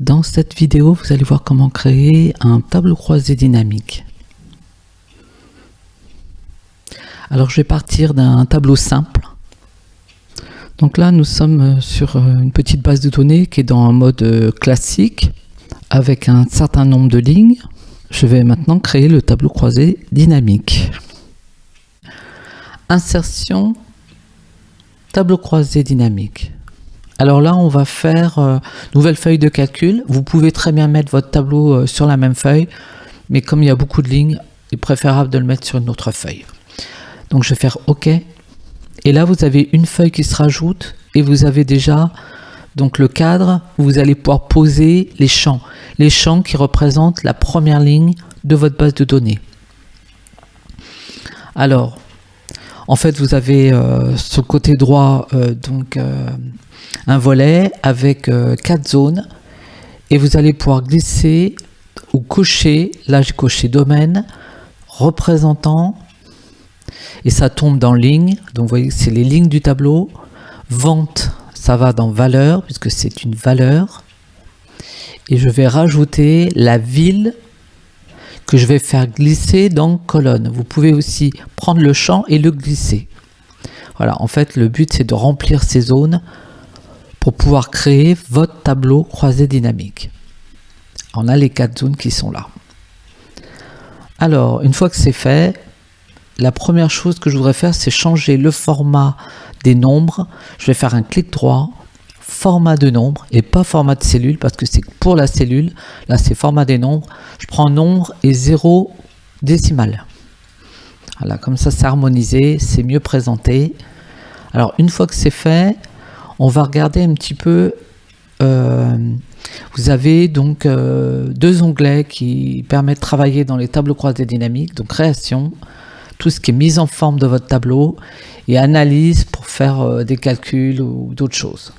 Dans cette vidéo, vous allez voir comment créer un tableau croisé dynamique. Alors, je vais partir d'un tableau simple. Donc là, nous sommes sur une petite base de données qui est dans un mode classique avec un certain nombre de lignes. Je vais maintenant créer le tableau croisé dynamique. Insertion, tableau croisé dynamique. Alors là, on va faire nouvelle feuille de calcul. Vous pouvez très bien mettre votre tableau sur la même feuille, mais comme il y a beaucoup de lignes, il est préférable de le mettre sur une autre feuille. Donc je vais faire OK. Et là, vous avez une feuille qui se rajoute et vous avez déjà donc le cadre où vous allez pouvoir poser les champs qui représentent la première ligne de votre base de données. Alors, en fait, vous avez sur le côté droit un volet avec 4 zones et vous allez pouvoir glisser ou cocher. Là, j'ai coché domaine, représentant, et ça tombe dans ligne. Donc, vous voyez, c'est les lignes du tableau. Vente, ça va dans valeur puisque c'est une valeur. Et je vais rajouter la ville que je vais faire glisser dans colonne. Vous pouvez aussi prendre le champ et le glisser. Voilà, en fait, le but, c'est de remplir ces zones pour pouvoir créer votre tableau croisé dynamique. On a les 4 zones qui sont là. Alors, une fois que c'est fait, la première chose que je voudrais faire, c'est changer le format des nombres. Je vais faire un clic droit, format de nombre, et pas format de cellule, parce que c'est pour la cellule. Là, c'est format des nombres. Je prends nombre et 0 décimal. Voilà, comme ça, c'est harmonisé, c'est mieux présenté. Alors, une fois que c'est fait, on va regarder un petit peu. Vous avez donc 2 onglets qui permettent de travailler dans les tableaux croisés dynamiques. Donc, création, tout ce qui est mise en forme de votre tableau, et analyse pour faire des calculs ou d'autres choses.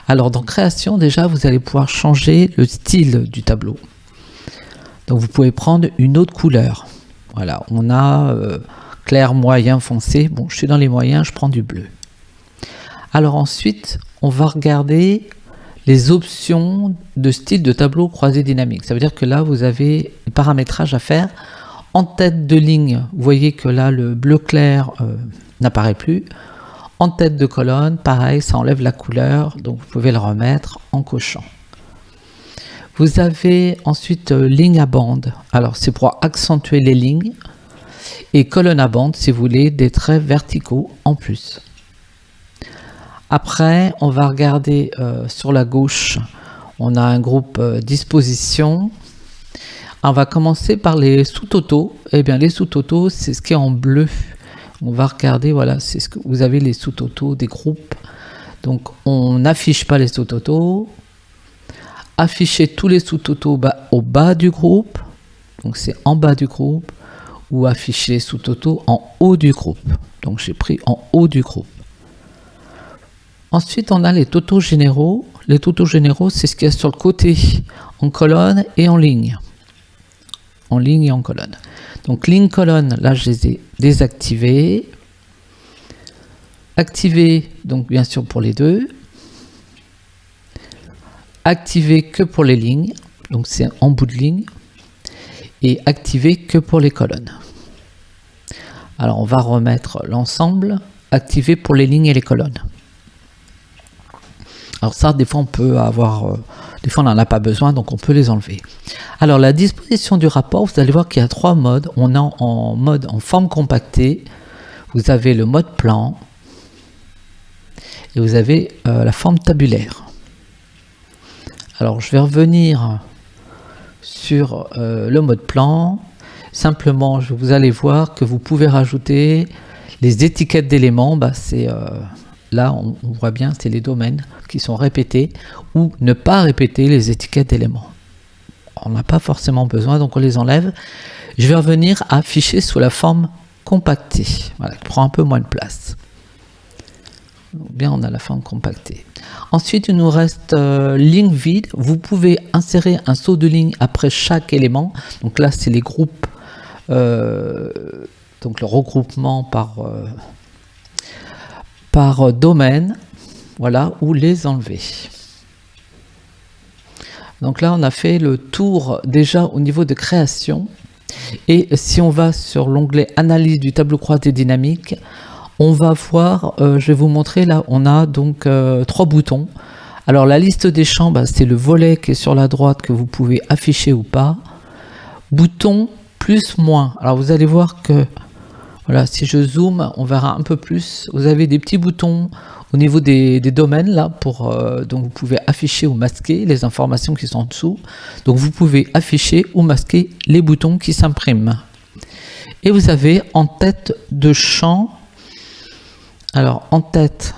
Alors, dans création, déjà, vous allez pouvoir changer le style du tableau. Donc, vous pouvez prendre une autre couleur. Voilà, on a clair, moyen, foncé. Bon, je suis dans les moyens, je prends du bleu. Alors ensuite, on va regarder les options de style de tableau croisé dynamique. Ça veut dire que là, vous avez le paramétrage à faire. En tête de ligne, vous voyez que là, le bleu clair n'apparaît plus. En tête de colonne, pareil, ça enlève la couleur, donc vous pouvez le remettre en cochant. Vous avez ensuite ligne à bande. Alors, c'est pour accentuer les lignes. Et colonne à bande, si vous voulez, des traits verticaux en plus. Après, on va regarder sur la gauche, on a un groupe disposition. On va commencer par les sous-totaux. Eh bien, les sous-totaux, c'est ce qui est en bleu. On va regarder, voilà, c'est ce que vous avez les sous-totaux des groupes. Donc, on n'affiche pas les sous-totaux. Afficher tous les sous-totaux au bas du groupe. Donc, c'est en bas du groupe. Ou afficher les sous-totaux en haut du groupe. Donc, j'ai pris en haut du groupe. Ensuite, on a les totaux généraux. Les totaux généraux, c'est ce qu'il y a sur le côté, en colonne et en ligne. En ligne et en colonne. Donc, ligne, colonne, là, je les ai désactivés. Activés, donc bien sûr pour les deux. Activés que pour les lignes, donc c'est en bout de ligne. Et activés que pour les colonnes. Alors, on va remettre l'ensemble. Activé pour les lignes et les colonnes. Alors ça, des fois, on peut avoir... des fois, on n'en a pas besoin, donc on peut les enlever. Alors, la disposition du rapport, vous allez voir qu'il y a 3 modes. On a en mode en forme compactée. Vous avez le mode plan. Et vous avez la forme tabulaire. Alors, je vais revenir sur le mode plan. Simplement, vous allez voir que vous pouvez rajouter les étiquettes d'éléments. C'est... là, on voit bien, c'est les domaines qui sont répétés ou ne pas répéter les étiquettes d'éléments. On n'a pas forcément besoin, donc on les enlève. Je vais revenir à afficher sous la forme compactée. Voilà, qui prend un peu moins de place. Donc bien, on a la forme compactée. Ensuite, il nous reste ligne vide. Vous pouvez insérer un saut de ligne après chaque élément. Donc là, c'est les groupes, donc le regroupement par domaine, voilà, ou les enlever. Donc là, on a fait le tour déjà au niveau de création. Et si on va sur l'onglet Analyse du tableau croisé dynamique, on va voir, je vais vous montrer là, on a donc 3 boutons. Alors la liste des champs, c'est le volet qui est sur la droite que vous pouvez afficher ou pas. Bouton plus moins. Alors vous allez voir que, voilà, si je zoome, on verra un peu plus. Vous avez des petits boutons au niveau des domaines là, donc vous pouvez afficher ou masquer les informations qui sont en dessous. Donc vous pouvez afficher ou masquer les boutons qui s'impriment. Et vous avez en tête de champ. Alors en tête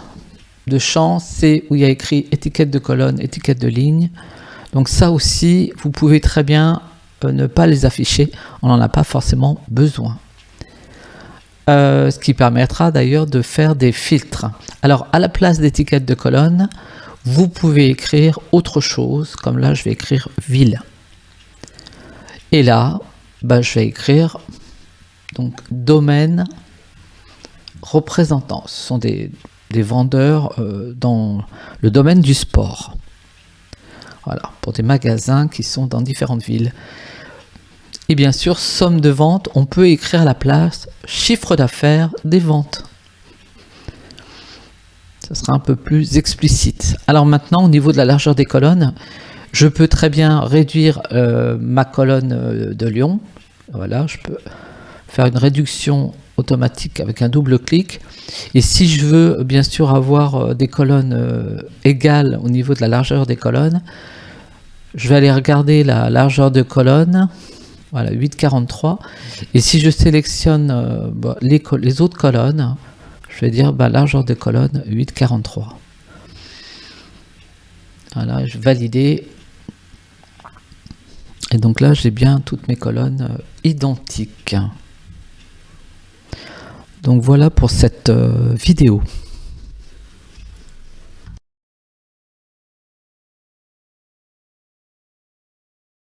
de champ, c'est où il y a écrit étiquette de colonne, étiquette de ligne. Donc ça aussi, vous pouvez très bien ne pas les afficher. On n'en a pas forcément besoin. Ce qui permettra d'ailleurs de faire des filtres. Alors à la place d'étiquette de colonne, vous pouvez écrire autre chose, comme là je vais écrire ville. Et là, je vais écrire donc domaine représentant. Ce sont des vendeurs dans le domaine du sport. Voilà, pour des magasins qui sont dans différentes villes. Et bien sûr, somme de vente, on peut écrire à la place chiffre d'affaires des ventes. Ça sera un peu plus explicite. Alors maintenant, au niveau de la largeur des colonnes, je peux très bien réduire ma colonne de Lyon. Voilà, je peux faire une réduction automatique avec un double clic. Et si je veux bien sûr avoir des colonnes égales au niveau de la largeur des colonnes, je vais aller regarder la largeur de colonne. Voilà, 8,43. Et si je sélectionne les autres colonnes, je vais dire largeur de colonne 8,43. Voilà, je vais valider. Et donc là, j'ai bien toutes mes colonnes identiques. Donc voilà pour cette vidéo.